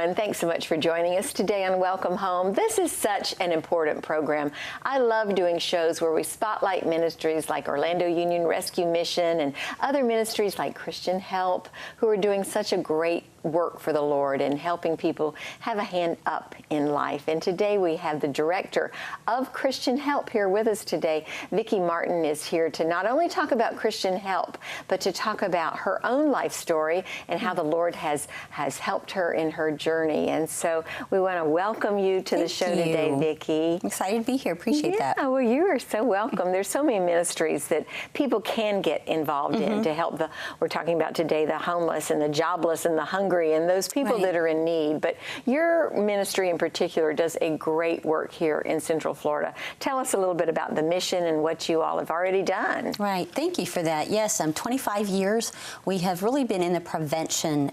everyone. Thanks so much for joining us today on Welcome Home. This is such an important program. I love doing shows where we spotlight ministries like Orlando Union Rescue Mission and other ministries like Christian Help, who are doing such a great work for the Lord and helping people have a hand up in life. And today we have the director of Christian Help here with us today. Vickie Martin is here to not only talk about Christian Help, but to talk about her own life story and how the Lord has helped her in her journey. And so we want to welcome you to the show today, Vickie. I'm excited to be here. Appreciate that. Well, you are so welcome. There's so many ministries that people can get involved in to help we're talking about today, the homeless and the jobless and the hungry and those people that are in need. But your ministry in particular does a great work here in Central Florida. Tell us a little bit about the mission and what you all have already done. Right. Thank you for that. Yes, 25 years. We have really been in the prevention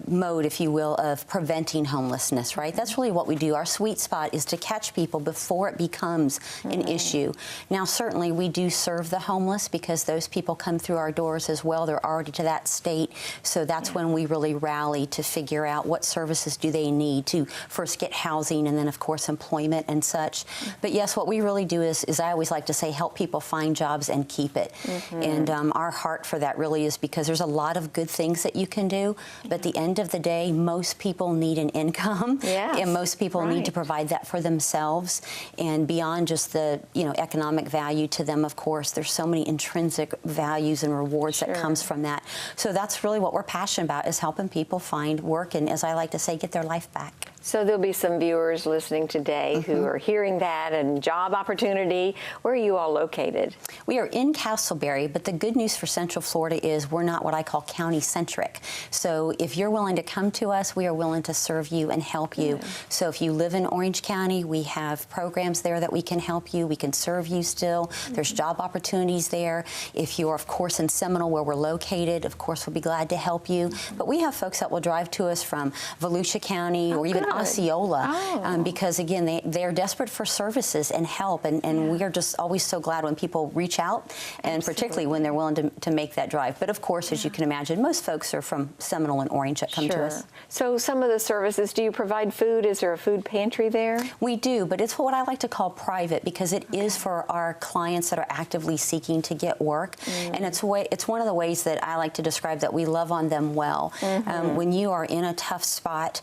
mode, if you will, of preventing homelessness, right? That's really what we do. Our sweet spot is to catch people before it becomes an issue. Now, certainly we do serve the homeless because those people come through our doors as well. They're already to that state. So that's when we really rally to figure out what services do they need to first get housing and then, of course, employment and such. But yes, what we really do is I always like to say, help people find jobs and keep it. And our heart for that really is because there's a lot of good things that you can do, but at the end of the day, most people need an income, and most people need to provide that for themselves. And beyond just the economic value to them, of course, there's so many intrinsic values and rewards that comes from that. So that's really what we're passionate about, is helping people find work and, as I like to say, get their life back. So there'll be some viewers listening today who are hearing that and job opportunity. Where are you all located? We are in Castleberry, but the good news for Central Florida is we're not what I call county-centric. So if you're willing to come to us, we are willing to serve you and help you. So if you live in Orange County, we have programs there that we can help you. We can serve you still. There's job opportunities there. If you're, of course, in Seminole, where we're located, of course, we'll be glad to help you. But we have folks that will drive to us from Volusia County or even Osceola, because again, they're desperate for services and help, and we are just always so glad when people reach out, and particularly when they're willing to make that drive. But of course, as you can imagine, most folks are from Seminole and Orange that come to us. So some of the services, do you provide food? Is there a food pantry there? We do, but it's what I like to call private, because it is for our clients that are actively seeking to get work, and it's one of the ways that I like to describe that we love on them well. When you are in a tough spot,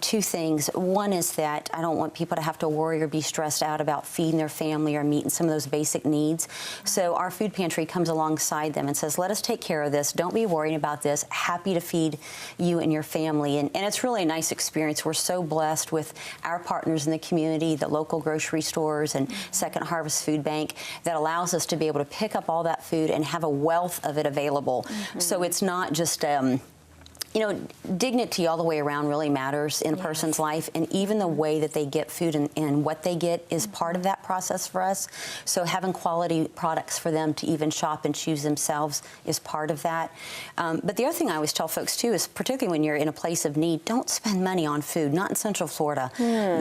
two things. One is that I don't want people to have to worry or be stressed out about feeding their family or meeting some of those basic needs. So our food pantry comes alongside them and says, let us take care of this. Don't be worrying about this. Happy to feed you and your family. And it's really a nice experience. We're so blessed with our partners in the community, the local grocery stores and Second Harvest Food Bank, that allows us to be able to pick up all that food and have a wealth of it available. So it's not just dignity all the way around really matters in a person's life, and even the way that they get food and what they get is part of that process for us. So having quality products for them to even shop and choose themselves is part of that. But the other thing I always tell folks too is, particularly when you're in a place of need, don't spend money on food, not in Central Florida.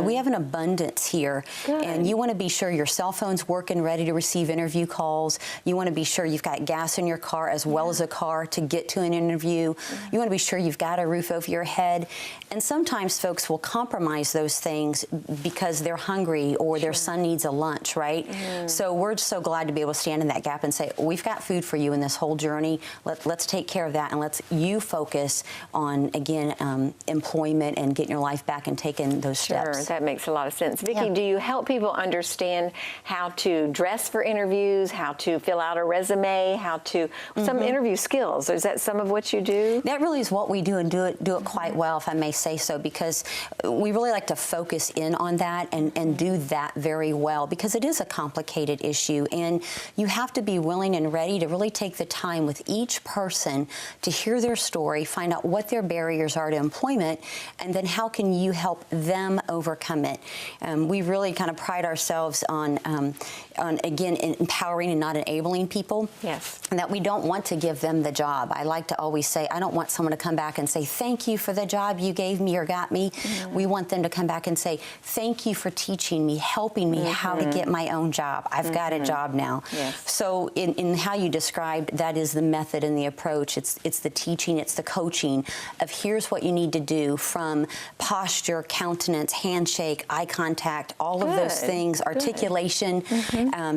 We have an abundance here, and you want to be sure your cell phone's working, ready to receive interview calls. You want to be sure you've got gas in your car as well as a car to get to an interview. You want to be sure you've got a roof over your head. And sometimes folks will compromise those things because they're hungry or their son needs a lunch, right? So we're so glad to be able to stand in that gap and say, we've got food for you in this whole journey. Let's take care of that, and let's you focus on, again, employment and getting your life back and taking those steps. Sure, that makes a lot of sense. Vickie, do you help people understand how to dress for interviews, how to fill out a resume, how to, some interview skills? Is that some of what you do? That really is what we do, and do it quite well, if I may say so, because we really like to focus in on that and do that very well, because it is a complicated issue, and you have to be willing and ready to really take the time with each person to hear their story, find out what their barriers are to employment, and then how can you help them overcome it. We really kind of pride ourselves on again, empowering and not enabling people. Yes. And that we don't want to give them the job. I like to always say, I don't want someone to come back and say, thank you for the job you gave me or got me. We want them to come back and say, thank you for teaching me, helping me how to get my own job. I've got a job now. Yes. So in how you described, that is the method and the approach. It's the teaching, it's the coaching of here's what you need to do, from posture, countenance, handshake, eye contact, all of those things, articulation,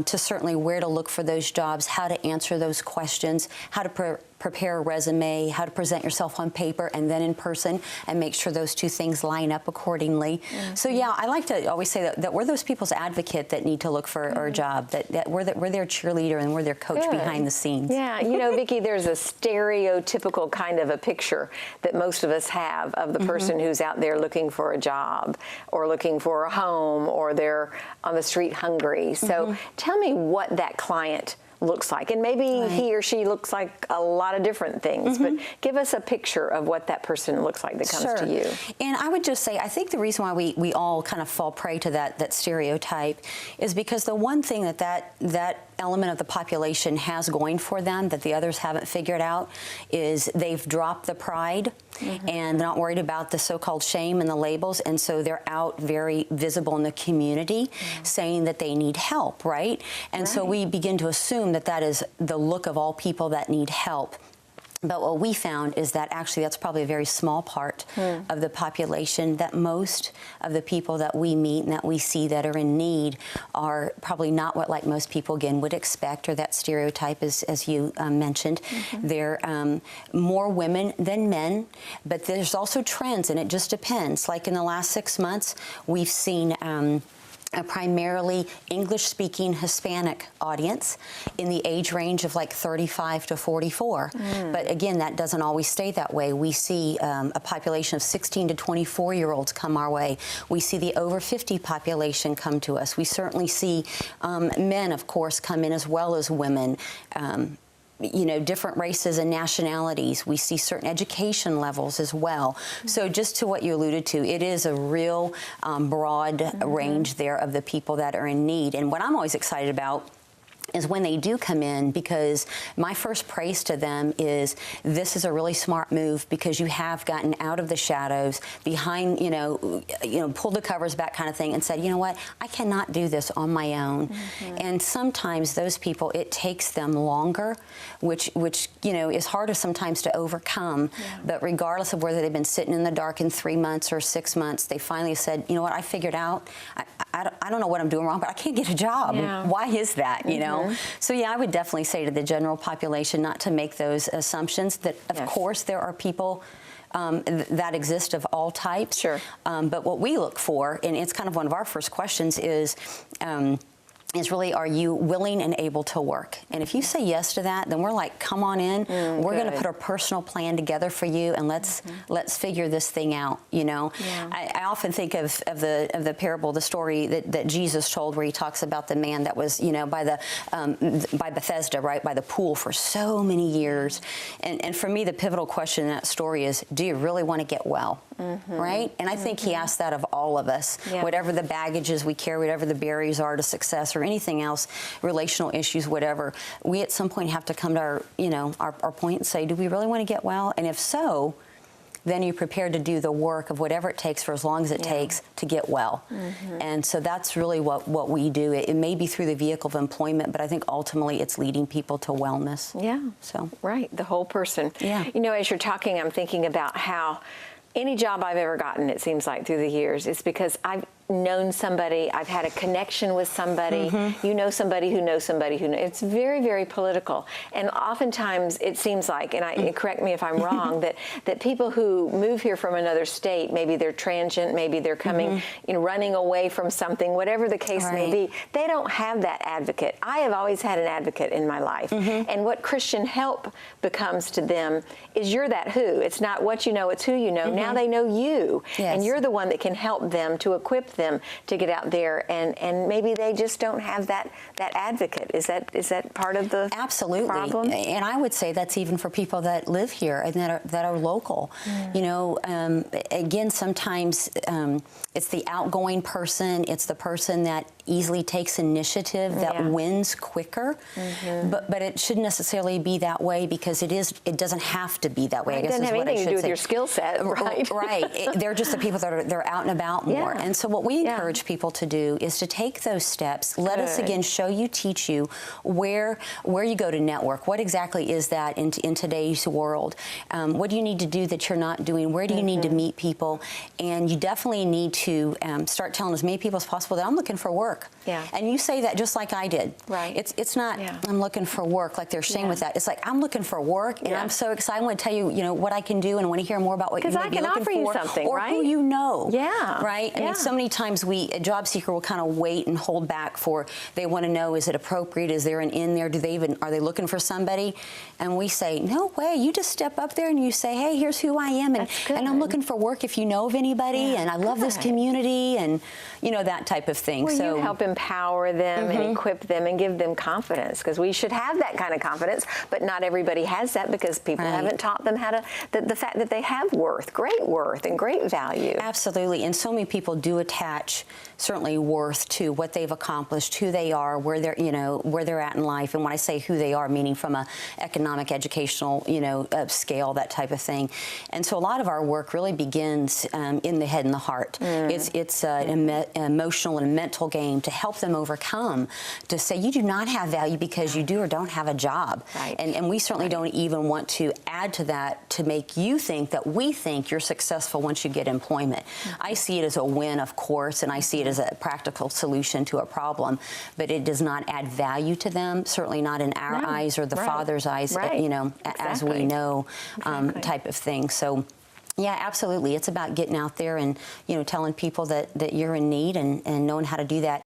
to certainly where to look for those jobs, how to answer those questions, how to prepare a resume, how to present yourself on paper and then in person, and make sure those two things line up accordingly. So yeah, I like to always say that we're those people's advocate that need to look for our job, that we're their cheerleader and we're their coach behind the scenes. Yeah, you know, Vicki, there's a stereotypical kind of a picture that most of us have of the person who's out there looking for a job or looking for a home, or they're on the street hungry. So tell me what that client looks like, and maybe he or she looks like a lot of different things, but give us a picture of what that person looks like that comes to you. And I would just say, I think the reason why we all kind of fall prey to that stereotype is because the one thing that element of the population has going for them that the others haven't figured out is they've dropped the pride and they're not worried about the so-called shame and the labels, and so they're out very visible in the community saying that they need help, right? And so we begin to assume that is the look of all people that need help. But what we found is that actually that's probably a very small part of the population, that most of the people that we meet and that we see that are in need are probably not what like most people, again, would expect, or that stereotype as you mentioned. They're more women than men, but there's also trends, and it just depends. Like in the last 6 months, we've seen a primarily English-speaking Hispanic audience in the age range of like 35 to 44. But again, that doesn't always stay that way. We see a population of 16 to 24-year-olds come our way. We see the over 50 population come to us. We certainly see men, of course, come in as well as women. You know, different races and nationalities. We see certain education levels as well. So just to what you alluded to, it is a real broad range there of the people that are in need. And what I'm always excited about is when they do come in, because my first praise to them is this is a really smart move, because you have gotten out of the shadows behind, you know, pulled the covers back kind of thing, and said, you know what, I cannot do this on my own. And sometimes those people, it takes them longer, which you know is harder sometimes to overcome. But regardless of whether they've been sitting in the dark in 3 months or 6 months, they finally said, you know what, I figured out, I don't know what I'm doing wrong, but I can't get a job. Why is that, you know? So yeah, I would definitely say to the general population not to make those assumptions, that of course there are people that exist of all types. But what we look for, and it's kind of one of our first questions, is really, are you willing and able to work? And if you say yes to that, then we're like, come on in. We're going to put a personal plan together for you, and let's figure this thing out. You know, I often think of the parable, the story that Jesus told, where he talks about the man that was, you know, by Bethesda, right, by the pool for so many years. And for me, the pivotal question in that story is, do you really want to get well? Right? And I think he asked that of all of us. Whatever the baggages we carry, whatever the barriers are to success, or anything else, relational issues, whatever, we at some point have to come to our point and say, do we really want to get well? And if so, then you're prepared to do the work of whatever it takes for as long as it takes to get well. And so that's really what we do. It may be through the vehicle of employment, but I think ultimately it's leading people to wellness. So right, the whole person. You know, as you're talking, I'm thinking about how any job I've ever gotten, it seems like through the years, is because I've known somebody, I've had a connection with somebody, you know somebody who knows somebody who knows. It's very, very political. And oftentimes it seems like, and correct me if I'm wrong, that people who move here from another state, maybe they're transient, maybe they're coming, you know, running away from something, whatever the case may be, they don't have that advocate. I have always had an advocate in my life. And what Christian help becomes to them is you're that who. It's not what you know, it's who you know. Now they know you. And you're the one that can help them, to equip them to get out there, and maybe they just don't have that advocate. Is that part of the problem? And I would say that's even for people that live here and that are local. You know, again, sometimes it's the outgoing person, it's the person that easily takes initiative, that Yeah. wins quicker. But it shouldn't necessarily be that way, because it doesn't have to be that way. I It guess doesn't is have what I anything to should do with say. your skill set, right? Right. They're just the people that they're out and about more. Yeah. And so what we Yeah. encourage people to do is to take those steps. Let us Good. again show you, teach you where you go to network. What exactly is that in today's world? What do you need to do that you're not doing? Where do you need to meet people? And you definitely need to start telling as many people as possible that I'm looking for work. Yeah. And you say that just like I did. Right. It's not Yeah. I'm looking for work like they're saying Yeah. with that. It's like I'm looking for work, and Yeah. I'm so excited. I want to tell you, what I can do, and I want to hear more about what you 'Cause may I be can looking offer you for, something, or right? who you know. Yeah. Right. I Yeah. mean, so many times a job seeker will kind of wait and hold back for. They want to know, is it appropriate? Is there an in there? Are they looking for somebody? And we say, no way. You just step up there and you say, hey, here's who I am, and That's good. I'm looking for work if you know of anybody, Yeah, and I love this good. community, and that type of thing. Well, so you help empower them and equip them and give them confidence, because we should have that kind of confidence, but not everybody has that, because people Right. haven't taught them how to, the fact that they have worth and great value. Absolutely, and so many people do attach certainly worth to what they've accomplished, who they are, where they're at in life. And when I say who they are, meaning from a economic, educational, scale, that type of thing. And so a lot of our work really begins in the head and the heart. It's an emotional and mental game to help them overcome, to say you do not have value because you do or don't have a job. Right. And we certainly don't even want to add to that to make you think that we think you're successful once you get employment. I see it as a win, of course, and I see it as a practical solution to a problem, but it does not add value to them, certainly not in our eyes or the Right. Father's eyes, Right. as we Exactly. know, Exactly. type of thing. So, yeah, absolutely. It's about getting out there and, telling people that you're in need, and knowing how to do that